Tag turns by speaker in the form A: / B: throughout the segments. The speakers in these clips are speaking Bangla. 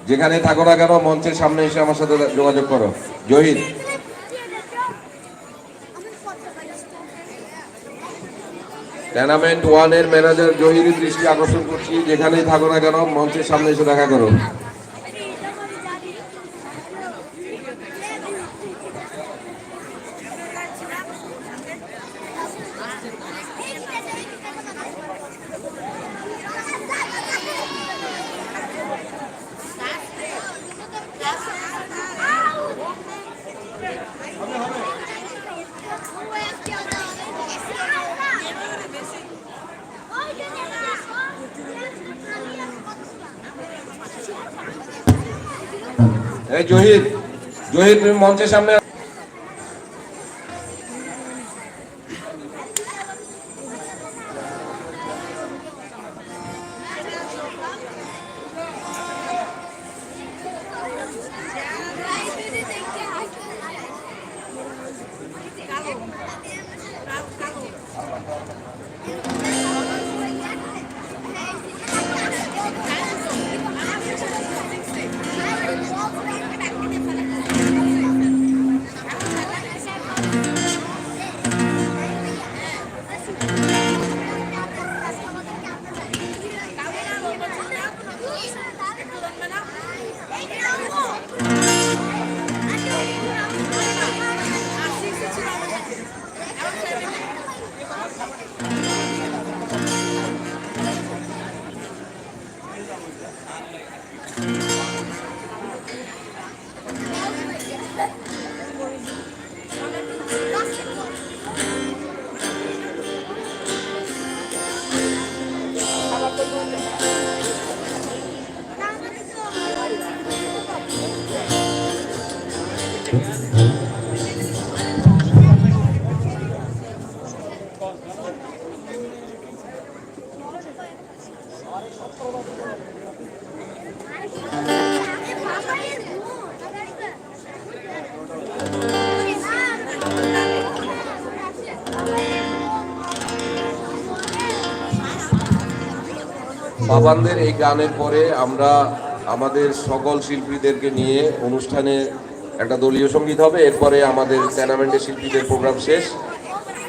A: যেখানে থাকো না কেন মঞ্চের সামনে এসে আমার সাথে যোগাযোগ করো। জহির, টুর্নামেন্ট 1 এর ম্যানেজার জহিরের দৃষ্টি আকর্ষণ করছি, যেখানেই থাকো না কেন মঞ্চের সামনে এসে দেখা করো। এই জহির, জহির তুমি মঞ্চের সামনে। বাবানদের এই গানের পরে আমরা আমাদের সকল শিল্পীদেরকে নিয়ে অনুষ্ঠানে একটা দলীয় সঙ্গীত হবে। এরপরে আমাদের টুর্নামেন্টের শিল্পীদের প্রোগ্রাম শেষ।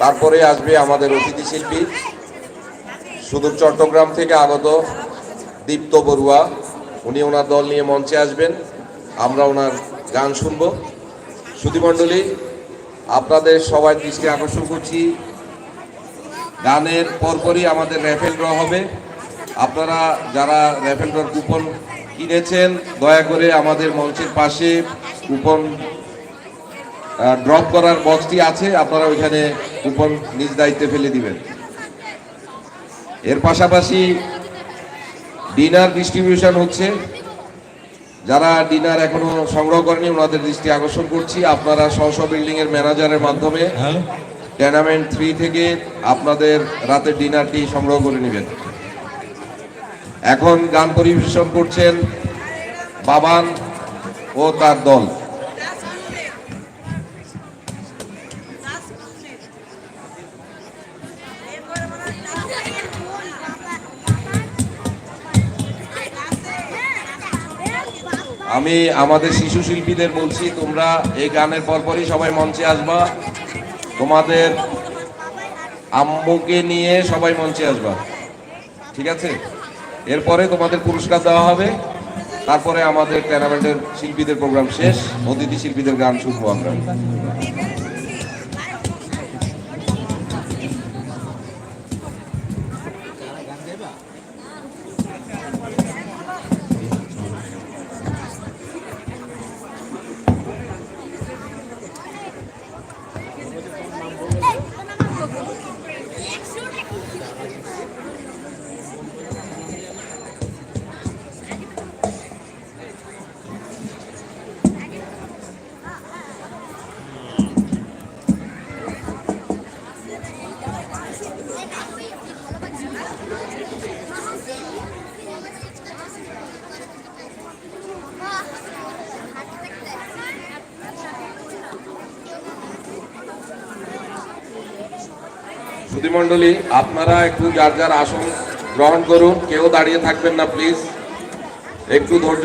A: তারপরে আসবে আমাদের অতিথি শিল্পী সুদূর চট্টগ্রাম থেকে আগত দীপ্ত বড়ুয়া। উনি ওনার দল নিয়ে মঞ্চে আসবেন, আমরা ওনার গান শুনব। সুধীমণ্ডলী, আপনাদের সবাই দৃষ্টি আকর্ষণ করছি, গানের পরপরই আমাদের র্যাফেল ড্র হবে। আপনারা যারা র্যাফেল ড্রর কুপন কিনেছেন দয়া করে আমাদের মঞ্চের পাশে কুপন ড্রপ করার বক্সটি আছে, আপনারা ওইখানে কুপন নিজ দায়িত্বে ফেলে দিবেন। এর পাশাপাশি ডিনার ডিস্ট্রিবিউশন হচ্ছে, যারা ডিনার এখনো সংগ্রহ করেনি ওনাদের দৃষ্টি আকর্ষণ করছি, আপনারা স্ব বিল্ডিং এর ম্যানেজারের মাধ্যমে টুর্নামেন্ট 3 থেকে আপনাদের রাতের ডিনারটি সংগ্রহ করে নেবেন। এখন গান পরিবেশন করছেন বাবান ও তার দল। আমি আমাদের শিশু শিল্পীদের বলছি, তোমরা এই গানের পরপরই সবাই মঞ্চে আসবা, তোমাদের আম্মুকে নিয়ে সবাই মঞ্চে আসবা, ঠিক আছে? এরপরে তোমাদের পুরস্কার দেওয়া হবে, তারপরে আমাদের টুর্নামেন্টের শিল্পীদের প্রোগ্রাম শেষ, অতিথি শিল্পীদের গান শুনবো আমরা। সুধীমণ্ডলী, আপনারা একটু যার যার আসন গ্রহণ করুন, কেউ দাঁড়িয়ে থাকবেন না প্লিজ, একটু ধৈর্য